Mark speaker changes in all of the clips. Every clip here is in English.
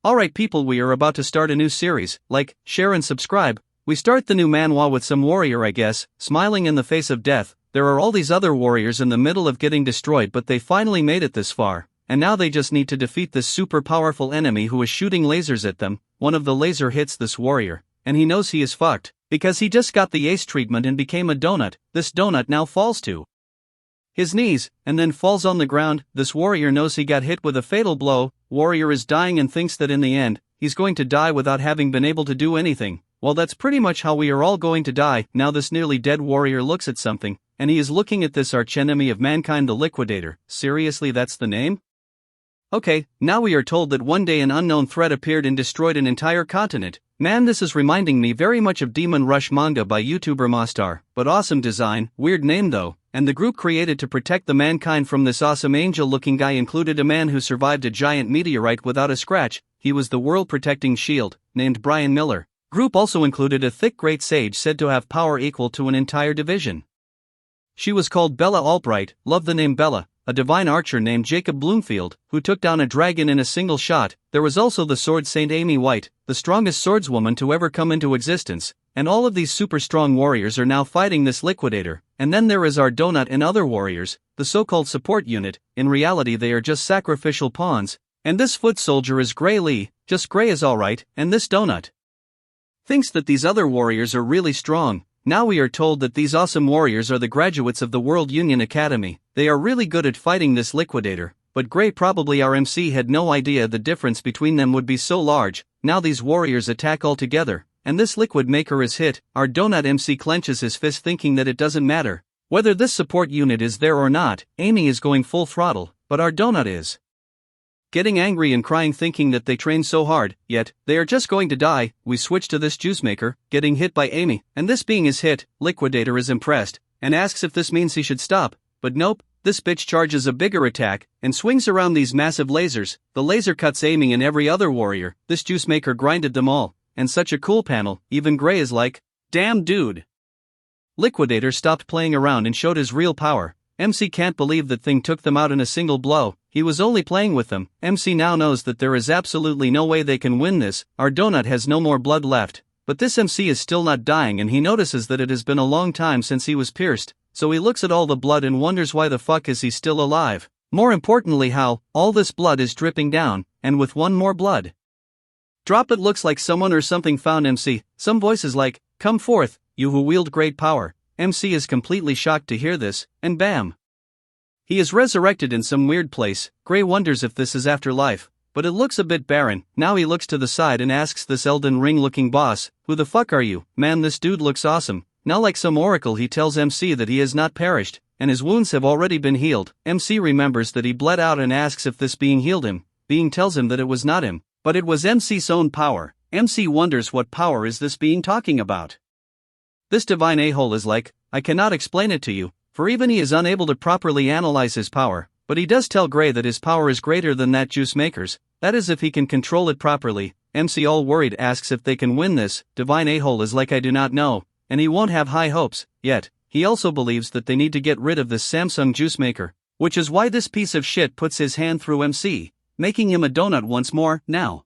Speaker 1: Alright people, we are about to start a new series. Like, share and subscribe. We start the new manhwa with some warrior, I guess, smiling in the face of death. There are all these other warriors in the middle of getting destroyed, but they finally made it this far. And now they just need to defeat this super powerful enemy who is shooting lasers at them. One of the laser hits this warrior, and he knows he is fucked, because he just got the ace treatment and became a donut. This donut now falls to his knees, and then falls on the ground. This warrior knows he got hit with a fatal blow. Warrior is dying and thinks that in the end, he's going to die without having been able to do anything. Well, that's pretty much how we are all going to die. Now this nearly dead warrior looks at something, and he is looking at this archenemy of mankind, the Liquidator. Seriously, that's the name? Okay, now we are told that one day an unknown threat appeared and destroyed an entire continent. Man, this is reminding me very much of Demon Rush manga by YouTuber Mastar, but awesome design, weird name though. And the group created to protect the mankind from this awesome angel-looking guy included a man who survived a giant meteorite without a scratch. He was the world-protecting shield, named Brian Miller. Group also included a thick great sage said to have power equal to an entire division. She was called Bella Albright, loved the name Bella. A divine archer named Jacob Bloomfield, who took down a dragon in a single shot. There was also the sword Saint Amy White, the strongest swordswoman to ever come into existence, and all of these super strong warriors are now fighting this liquidator. And then there is our donut and other warriors, the so-called support unit. In reality they are just sacrificial pawns, and this foot soldier is Gray Lee, just Gray is alright, and this donut thinks that these other warriors are really strong. Now we are told that these awesome warriors are the graduates of the World Union Academy. They are really good at fighting this liquidator, but Gray, probably our MC, had no idea the difference between them would be so large. Now these warriors attack all together, and this liquid maker is hit. Our donut MC clenches his fist thinking that it doesn't matter whether this support unit is there or not. Amy is going full throttle, but our donut is getting angry and crying thinking that they trained so hard, yet they are just going to die. We switch to this juice maker, getting hit by Amy, and this being his hit, Liquidator is impressed, and asks if this means he should stop, but nope, this bitch charges a bigger attack, and swings around these massive lasers. The laser cuts Amy and every other warrior. This juice maker grinded them all, and such a cool panel. Even Gray is like, damn dude. Liquidator stopped playing around and showed his real power. MC can't believe that thing took them out in a single blow. He was only playing with them. MC now knows that there is absolutely no way they can win this. Our donut has no more blood left, but this MC is still not dying, and he notices that it has been a long time since he was pierced, so he looks at all the blood and wonders why the fuck is he still alive. More importantly, how all this blood is dripping down, and with one more blood drop it looks like someone or something found MC. Some voices like, come forth, you who wield great power. MC is completely shocked to hear this, and bam! He is resurrected in some weird place. Gray wonders if this is afterlife, but it looks a bit barren. Now he looks to the side and asks this Elden Ring looking boss, who the fuck are you? Man, this dude looks awesome. Now like some oracle he tells MC that he has not perished, and his wounds have already been healed. MC remembers that he bled out and asks if this being healed him. Being tells him that it was not him, but it was MC's own power. MC wonders what power is this being talking about. This divine a-hole is like, I cannot explain it to you, for even he is unable to properly analyze his power, but he does tell Gray that his power is greater than that juice maker's, that is if he can control it properly. MC, all worried, asks if they can win this. Divine a-hole is like, I do not know, and he won't have high hopes, yet he also believes that they need to get rid of this Samsung juice maker, which is why this piece of shit puts his hand through MC, making him a donut once more. Now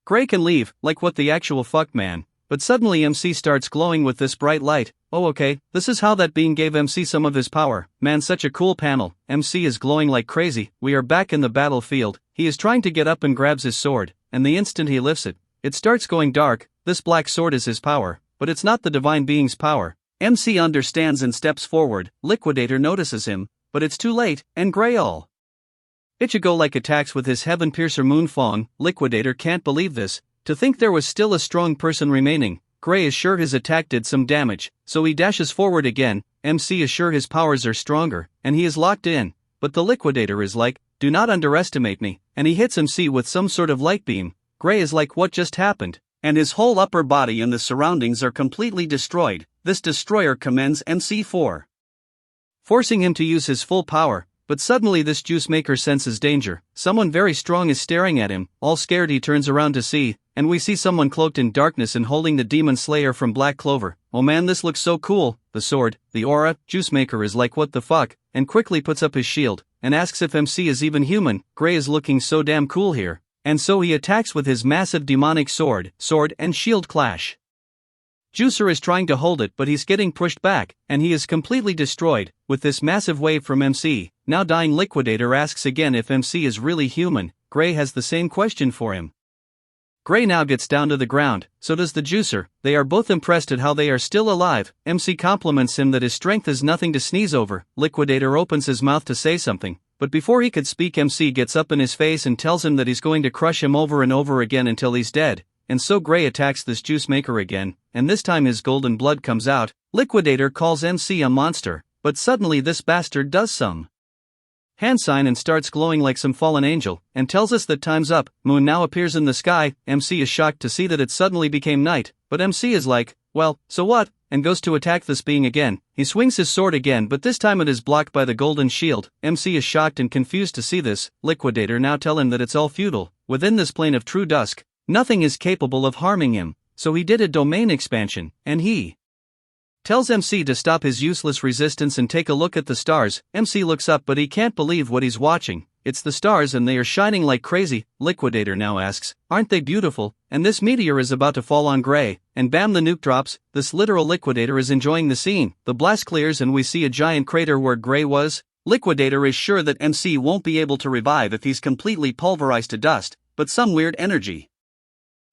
Speaker 1: Gray can leave, like what the actual fuck, man. But suddenly MC starts glowing with this bright light. Oh okay, this is how that being gave MC some of his power. Man, such a cool panel. MC is glowing like crazy. We are back in the battlefield. He is trying to get up and grabs his sword, and the instant he lifts it, it starts going dark. This black sword is his power, but it's not the divine being's power. MC understands and steps forward. Liquidator notices him, but it's too late, and Gray all Ichigo like attacks with his Heaven Piercer Moonfang. Liquidator can't believe this. To think there was still a strong person remaining. Gray is sure his attack did some damage, so he dashes forward again. MC is sure his powers are stronger, and he is locked in, but the Liquidator is like, do not underestimate me, and he hits MC with some sort of light beam. Gray is like, what just happened? And his whole upper body and the surroundings are completely destroyed. This destroyer commends MC for forcing him to use his full power. But suddenly this juice maker senses danger. Someone very strong is staring at him. All scared he turns around to see, and we see someone cloaked in darkness and holding the demon slayer from Black Clover. Oh man, this looks so cool. The sword, the aura. Juice maker is like, what the fuck, and quickly puts up his shield, and asks if MC is even human. Gray is looking so damn cool here. And so he attacks with his massive demonic sword and shield clash. Juicer is trying to hold it but he's getting pushed back, and he is completely destroyed. With this massive wave from MC, now dying Liquidator asks again if MC is really human. Gray has the same question for him. Gray now gets down to the ground, so does the Juicer. They are both impressed at how they are still alive. MC compliments him that his strength is nothing to sneeze over. Liquidator opens his mouth to say something, but before he could speak MC gets up in his face and tells him that he's going to crush him over and over again until he's dead. And so Gray attacks this juice maker again, and this time his golden blood comes out. Liquidator calls MC a monster, but suddenly this bastard does some hand sign and starts glowing like some fallen angel, and tells us that time's up. Moon now appears in the sky. MC is shocked to see that it suddenly became night, but MC is like, well, so what, and goes to attack this being again. He swings his sword again but this time it is blocked by the golden shield. MC is shocked and confused to see this. Liquidator now tell him that it's all futile. Within this plane of true dusk, nothing is capable of harming him, so he did a domain expansion, and he tells MC to stop his useless resistance and take a look at the stars. MC looks up but he can't believe what he's watching. It's the stars and they are shining like crazy. Liquidator now asks, aren't they beautiful? And this meteor is about to fall on Gray, and bam, the nuke drops. This literal Liquidator is enjoying the scene. The blast clears and we see a giant crater where Gray was. Liquidator is sure that MC won't be able to revive if he's completely pulverized to dust, but some weird energy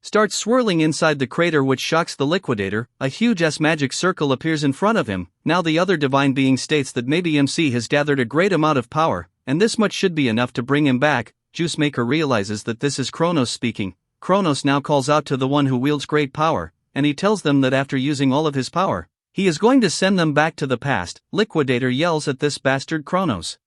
Speaker 1: starts swirling inside the crater which shocks the Liquidator. A huge magic circle appears in front of him. Now the other divine being states that maybe MC has gathered a great amount of power, and this much should be enough to bring him back. Juice Maker realizes that this is Kronos speaking. Kronos now calls out to the one who wields great power, and he tells them that after using all of his power, he is going to send them back to the past. Liquidator yells at this bastard Kronos.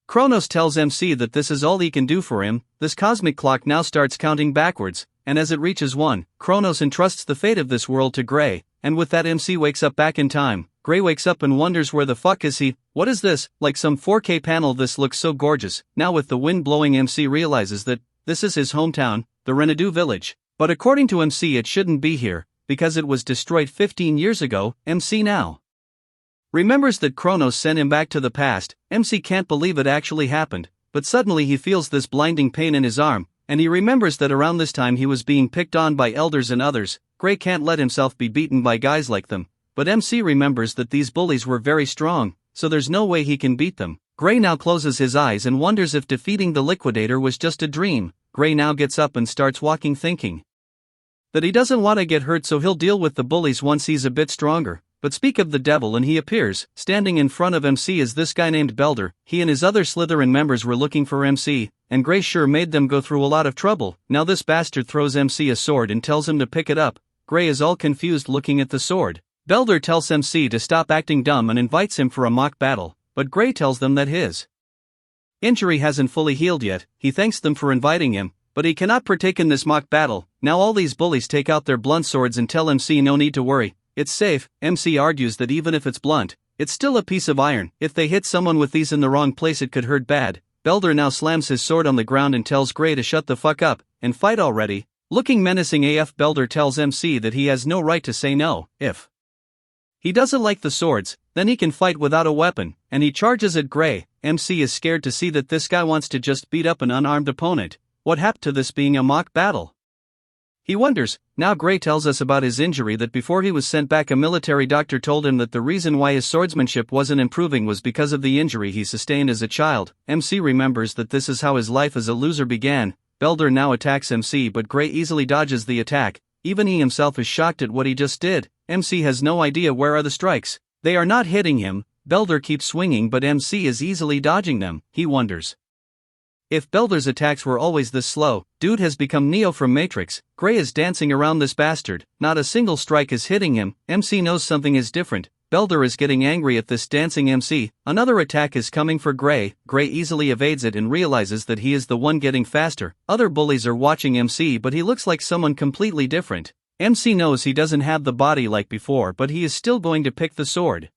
Speaker 1: Kronos tells MC that this is all he can do for him. This cosmic clock now starts counting backwards, and as it reaches 1, Kronos entrusts the fate of this world to Gray, and with that MC wakes up back in time. Gray wakes up and wonders where the fuck is he? What is this? Like some 4K panel, this looks so gorgeous. Now with the wind blowing, MC realizes that this is his hometown, the Renadu village. But according to MC it shouldn't be here, because it was destroyed 15 years ago. MC now remembers that Kronos sent him back to the past. MC can't believe it actually happened, but suddenly he feels this blinding pain in his arm, and he remembers that around this time he was being picked on by elders and others. Gray can't let himself be beaten by guys like them, but MC remembers that these bullies were very strong, so there's no way he can beat them. Gray now closes his eyes and wonders if defeating the Liquidator was just a dream. Gray now gets up and starts walking, thinking that he doesn't want to get hurt, so he'll deal with the bullies once he's a bit stronger. But speak of the devil, and he appears. Standing in front of MC is this guy named Belder. He and his other Slytherin members were looking for MC, and Gray sure made them go through a lot of trouble. Now this bastard throws MC a sword and tells him to pick it up. Gray is all confused looking at the sword. Belder tells MC to stop acting dumb and invites him for a mock battle, but Gray tells them that his injury hasn't fully healed yet. He thanks them for inviting him, but he cannot partake in this mock battle. Now all these bullies take out their blunt swords and tell MC no need to worry, it's safe. MC argues that even if it's blunt, it's still a piece of iron. If they hit someone with these in the wrong place it could hurt bad. Belder now slams his sword on the ground and tells Gray to shut the fuck up and fight already. Looking menacing AF, Belder tells MC that he has no right to say no. If he doesn't like the swords, then he can fight without a weapon, and he charges at Gray. MC is scared to see that this guy wants to just beat up an unarmed opponent. What happened to this being a mock battle? He wonders. Now Gray tells us about his injury, that before he was sent back a military doctor told him that the reason why his swordsmanship wasn't improving was because of the injury he sustained as a child. MC remembers that this is how his life as a loser began. Belder now attacks MC, but Gray easily dodges the attack. Even he himself is shocked at what he just did. MC has no idea where are the strikes. They are not hitting him. Belder keeps swinging but MC is easily dodging them. He wonders if Belder's attacks were always this slow. Dude has become Neo from Matrix. Gray is dancing around this bastard. Not a single strike is hitting him. MC knows something is different. Belder is getting angry at this dancing MC. Another attack is coming for Gray. Gray easily evades it and realizes that he is the one getting faster. Other bullies are watching MC, but he looks like someone completely different. MC knows he doesn't have the body like before, but he is still going to pick the sword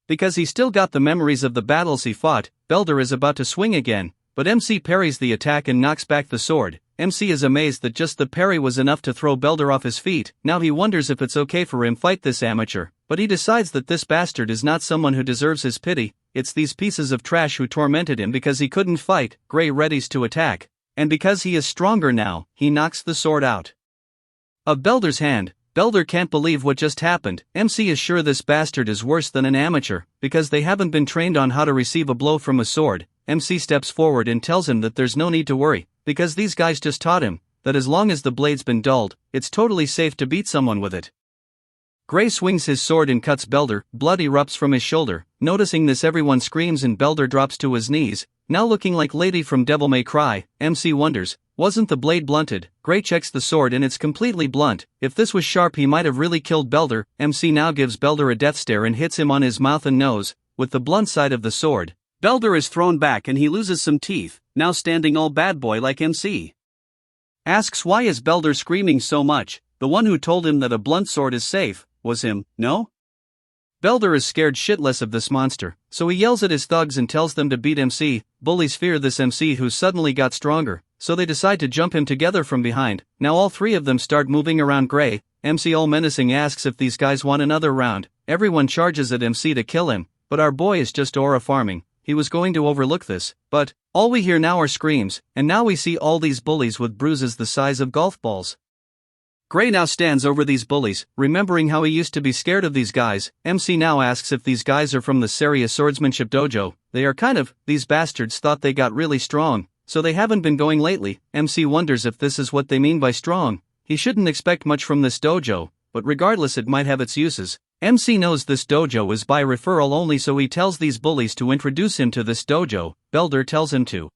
Speaker 1: because he still got the memories of the battles he fought. Belder is about to swing again, but MC parries the attack and knocks back the sword. MC is amazed that just the parry was enough to throw Belder off his feet. Now he wonders if it's okay for him fight this amateur, but he decides that this bastard is not someone who deserves his pity. It's these pieces of trash who tormented him because he couldn't fight. Gray readies to attack, and because he is stronger now, he knocks the sword out of Belder's hand. Belder can't believe what just happened. MC is sure this bastard is worse than an amateur, because they haven't been trained on how to receive a blow from a sword. MC steps forward and tells him that there's no need to worry, because these guys just taught him that as long as the blade's been dulled, it's totally safe to beat someone with it. Gray swings his sword and cuts Belder. Blood erupts from his shoulder. Noticing this, everyone screams and Belder drops to his knees, now looking like Lady from Devil May Cry. MC wonders, wasn't the blade blunted? Gray checks the sword and it's completely blunt. If this was sharp, he might have really killed Belder. MC now gives Belder a death stare and hits him on his mouth and nose with the blunt side of the sword. Belder is thrown back and he loses some teeth, now standing all bad boy like MC. Asks why is Belder screaming so much. The one who told him that a blunt sword is safe was him, no? Belder is scared shitless of this monster, so he yells at his thugs and tells them to beat MC. Bullies fear this MC who suddenly got stronger, so they decide to jump him together from behind. Now all three of them start moving around Gray. MC, all menacing, asks if these guys want another round. Everyone charges at MC to kill him, but our boy is just aura farming. He was going to overlook this, but all we hear now are screams, and now we see all these bullies with bruises the size of golf balls. Gray now stands over these bullies, remembering how he used to be scared of these guys. MC now asks if these guys are from the Seria Swordsmanship Dojo. They are kind of. These bastards thought they got really strong, so they haven't been going lately. MC wonders if this is what they mean by strong. He shouldn't expect much from this dojo, but regardless, it might have its uses. MC knows this dojo is by referral only, so he tells these bullies to introduce him to this dojo. Belder tells him to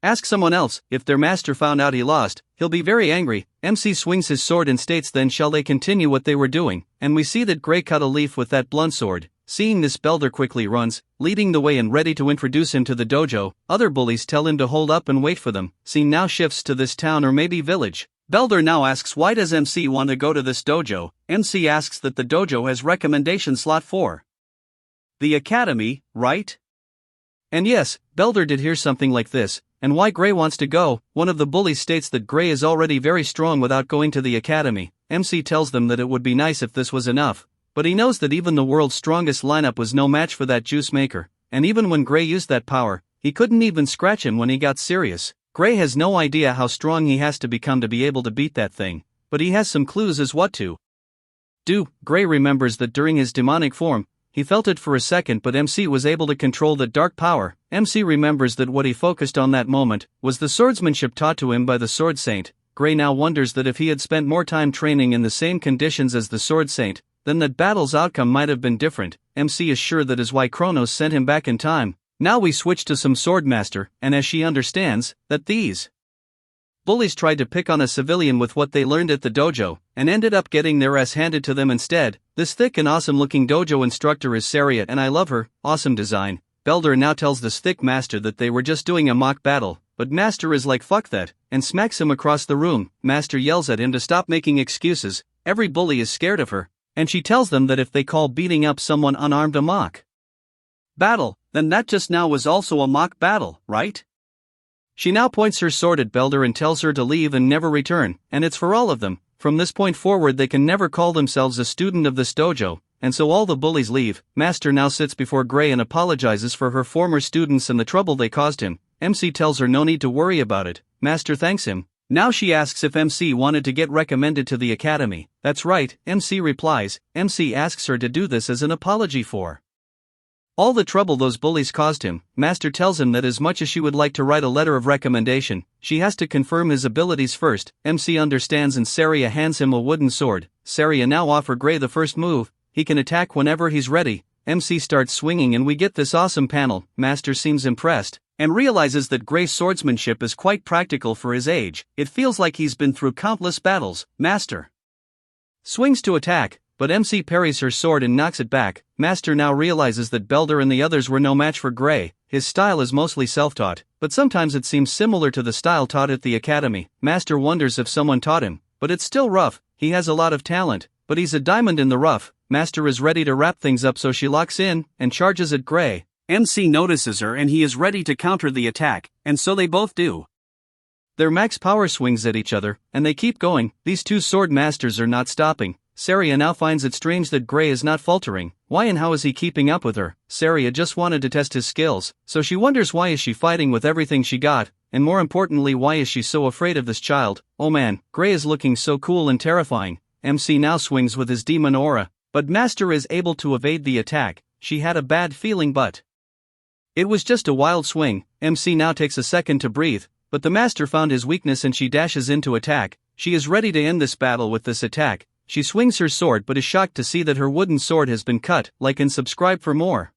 Speaker 1: ask someone else. If their master found out he lost, he'll be very angry. MC swings his sword and states, then shall they continue what they were doing? And we see that Gray cut a leaf with that blunt sword. Seeing this, Belder quickly runs, leading the way and ready to introduce him to the dojo. Other bullies tell him to hold up and wait for them. Scene now shifts to this town or maybe village. Belder now asks why does MC want to go to this dojo? MC asks that the dojo has recommendation slot for the academy, right? And yes, Belder did hear something like this. And why Gray wants to go. One of the bullies states that Gray is already very strong without going to the academy. MC tells them that it would be nice if this was enough, but he knows that even the world's strongest lineup was no match for that juice maker, and even when Gray used that power, he couldn't even scratch him when he got serious. Gray has no idea how strong he has to become to be able to beat that thing, but he has some clues as what to do. Gray remembers that during his demonic form, he felt it for a second, but MC was able to control the dark power. MC remembers that what he focused on that moment was the swordsmanship taught to him by the Sword Saint. Gray now wonders that if he had spent more time training in the same conditions as the Sword Saint, then that battle's outcome might have been different. MC is sure that is why Kronos sent him back in time. Now we switch to some swordmaster, and as she understands that these bullies tried to pick on a civilian with what they learned at the dojo, and ended up getting their ass handed to them instead. This thick and awesome looking dojo instructor is Saria, and I love her. Awesome design. Belder now tells this thick master that they were just doing a mock battle, but master is like fuck that, and smacks him across the room. Master yells at him to stop making excuses. Every bully is scared of her, and she tells them that if they call beating up someone unarmed a mock battle, then that just now was also a mock battle, right? She now points her sword at Belder and tells her to leave and never return, and it's for all of them. From this point forward they can never call themselves a student of this dojo, and so all the bullies leave. Master now sits before Gray and apologizes for her former students and the trouble they caused him. MC tells her no need to worry about it. Master thanks him. Now she asks if MC wanted to get recommended to the academy. That's right, MC replies. MC asks her to do this as an apology for all the trouble those bullies caused him. Master tells him that as much as she would like to write a letter of recommendation, she has to confirm his abilities first. MC understands and Saria hands him a wooden sword. Saria now offers Gray the first move. He can attack whenever he's ready. MC starts swinging and we get this awesome panel. Master seems impressed, and realizes that Gray's swordsmanship is quite practical for his age. It feels like he's been through countless battles. Master swings to attack, but MC parries her sword and knocks it back. Master now realizes that Belder and the others were no match for Gray. His style is mostly self-taught, but sometimes it seems similar to the style taught at the academy. Master wonders if someone taught him, but it's still rough. He has a lot of talent, but he's a diamond in the rough. Master is ready to wrap things up, so she locks in and charges at Gray. MC notices her and he is ready to counter the attack, and so they both do. Their max power swings at each other, and they keep going. These two sword masters are not stopping. Saria now finds it strange that Gray is not faltering. Why and how is he keeping up with her? Saria just wanted to test his skills, so she wonders why is she fighting with everything she got. and more importantly, why is she so afraid of this child? Oh man, Gray is looking so cool and terrifying. MC now swings with his demon aura, but Master is able to evade the attack. She had a bad feeling, but it was just a wild swing. MC now takes a second to breathe, but the Master found his weakness and she dashes into attack. She is ready to end this battle with this attack. She swings her sword but is shocked to see that her wooden sword has been cut. Like and subscribe for more.